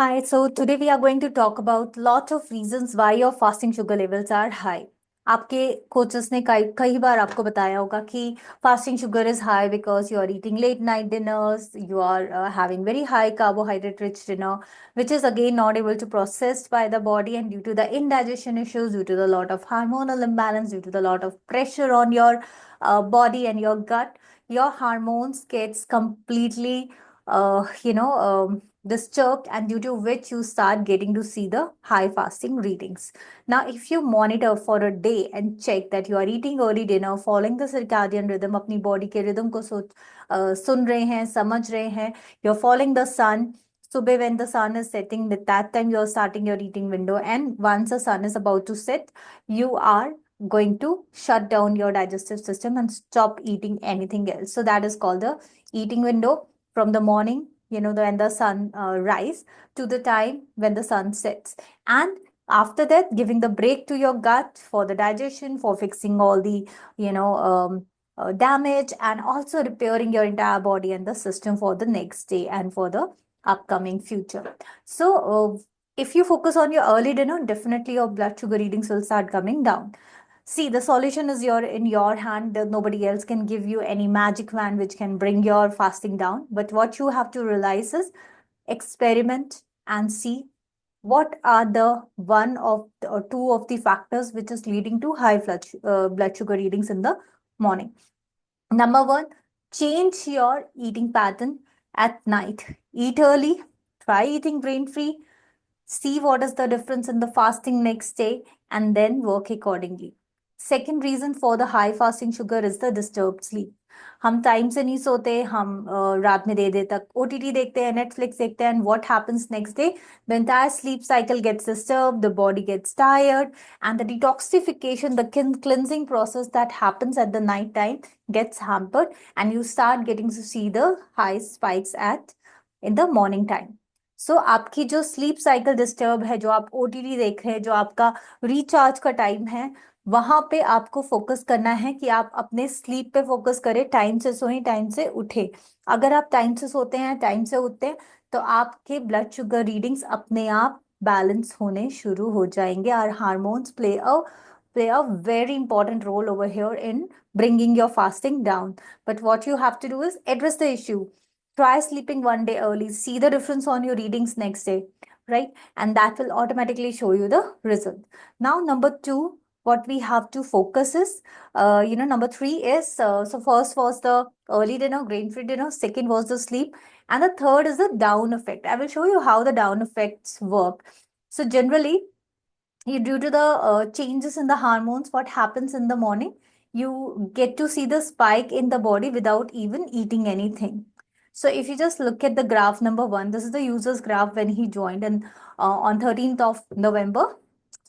Hi, so today we are going to talk about lot of reasons why your fasting sugar levels are high. आपके coaches ने कई कई बार आपको बताया होगा कि fasting sugar is high because you are eating late night dinners, you are having very high carbohydrate rich dinner, which is again not able to processed by the body, and due to the indigestion issues, due to the lot of hormonal imbalance, due to the lot of pressure on your body and your gut, your hormones gets completely disturbed, and due to which you start getting to see the high fasting readings. Now, if you monitor for a day and check that you are eating early dinner, following the circadian rhythm, अपनी body के rhythm को सुन रहे हैं, समझ रहे हैं, you're following the sun. Subah, when the sun is setting, at that time you're starting your eating window, and once the sun is about to set, you are going to shut down your digestive system and stop eating anything else. So that is called the eating window from the morning, when the sun rise to the time when the sun sets. And after that, giving the break to your gut for the digestion, for fixing all the, damage, and also repairing your entire body and the system for the next day and for the upcoming future. So, if you focus on your early dinner, definitely your blood sugar readings will start coming down. See, the solution is in your hand. Nobody else can give you any magic wand which can bring your fasting down. But what you have to realize is experiment and see what are the one of the, or two of the factors which is leading to high blood sugar readings in the morning. Number one, change your eating pattern at night. Eat early, try eating grain free, see what is the difference in the fasting next day, and then work accordingly. Second reason for the high fasting sugar is the disturbed sleep. हम time से नहीं सोते, हम रात में 2 देर तक OTT देखते हैं, नेटफ्लिक्स देखते हैं, and what happens next day? The entire sleep cycle gets disturbed, the body gets tired, and the detoxification, the cleansing process that happens at the night time gets hampered, and you start getting to see the high spikes at in the morning time. सो आपकी जो sleep cycle disturb है, जो आप OTT देख रहे हैं, जो आपका रिचार्ज का टाइम है, वहां पे आपको फोकस करना है कि आप अपने स्लीप पे फोकस करें, टाइम से सोएं, टाइम से उठे। अगर आप टाइम से सोते हैं, टाइम से उठते हैं, तो आपके ब्लड शुगर रीडिंग्स अपने आप बैलेंस होने शुरू हो जाएंगे। और hormones play a very important role over here in bringing your fasting down. But what you have to do is address the issue. Try sleeping one day early, see the difference on your readings next day, right? And that will automatically show you the result. Now, number two, what we have to focus is, number three is, so first was the early dinner, grain-free dinner, second was the sleep, and the third is the down effect. I will show you how the down effects work. So generally, due to the changes in the hormones, what happens in the morning, you get to see the spike in the body without even eating anything. So if you just look at the graph number one, this is the user's graph when he joined, and on 13th of November.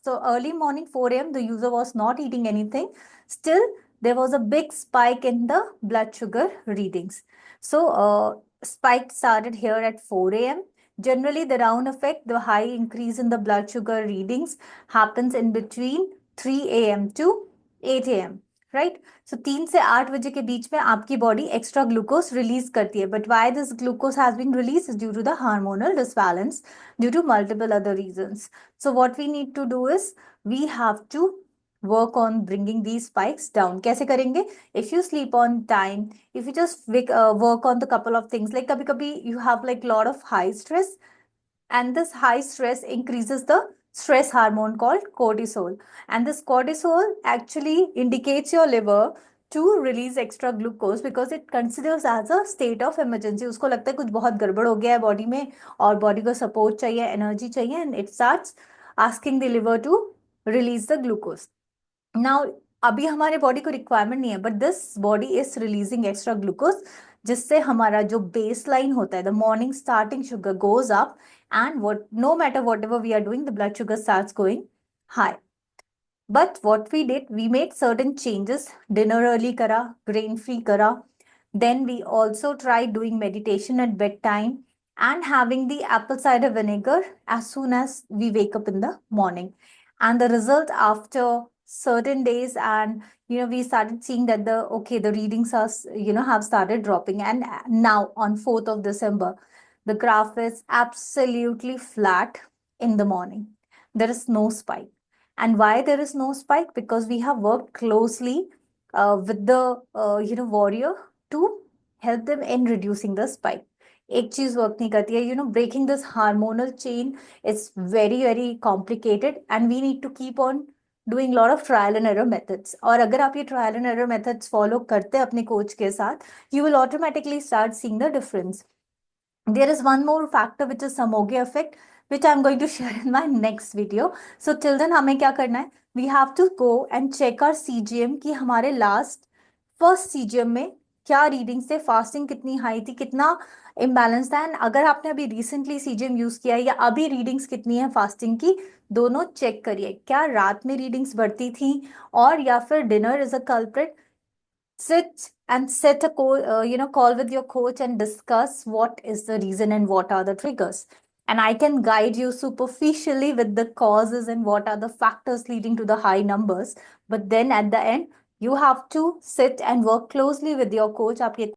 So early morning 4 a.m. the user was not eating anything. Still, there was a big spike in the blood sugar readings. So spike started here at 4 a.m. Generally, the round effect, the high increase in the blood sugar readings happens in between 3 a.m. to 8 a.m. Right. सो 3 से 8 बजे के बीच में आपकी body extra glucose release करती है, but why this glucose has been release due to the hormonal disbalance, due to multiple other reasons. So what we need to do is we have to work on bringing these spikes down. कैसे करेंगे? If you sleep on time, if you just work on the couple of things, like कभी कभी you have like lot of high stress, and this high stress increases the stress hormone called cortisol, and this cortisol actually indicates your liver to release extra glucose because it considers as a state of emergency. उसको लगता है कुछ बहुत गड़बड़ हो गया है body में और बॉडी को सपोर्ट चाहिए, एनर्जी चाहिए, and it starts asking the liver to release the glucose. Now अभी हमारे बॉडी को रिक्वायरमेंट नहीं है, but this body is releasing extra glucose, जिससे हमारा जो बेस लाइन होता है, the morning starting sugar goes up, and what no matter whatever we are doing, the blood sugar starts going high. But what we did, we made certain changes. Dinner early kara, grain free kara. Then we also tried doing meditation at bedtime and having the apple cider vinegar as soon as we wake up in the morning. And the result after certain days, and we started seeing that the readings are have started dropping. And now on 4th of December, The graph is absolutely flat in the morning. There is no spike. And why there is no spike? Because we have worked closely with the warrior to help them in reducing the spike. एक चीज work नहीं करती है, breaking this hormonal chain is very very complicated, and we need to keep on doing lot of trial and error methods. और अगर आप ये trial and error methods follow करते हैं अपने coach के साथ, you will automatically start seeing the difference. There is one more factor which is Samoge effect, which I'm going to share in my next video. So till then हमें क्या करना है? We have to go and check our CGM कि हमारे last first CGM में क्या reading से fasting कितनी हाई थी, कितना इम्बैलेंस था, एंड अगर आपने अभी रिसेंटली सीजीएम यूज किया है या अभी रीडिंग्स कितनी है फास्टिंग की, दोनों चेक करिए क्या रात में रीडिंग्स बढ़ती थी और या फिर dinner is a culprit. Sit and set a call with your coach and discuss what is the reason and what are the triggers, and I can guide you superficially with the causes and what are the factors leading to the high numbers, but then at the end you have to sit and work closely with your coach. आपके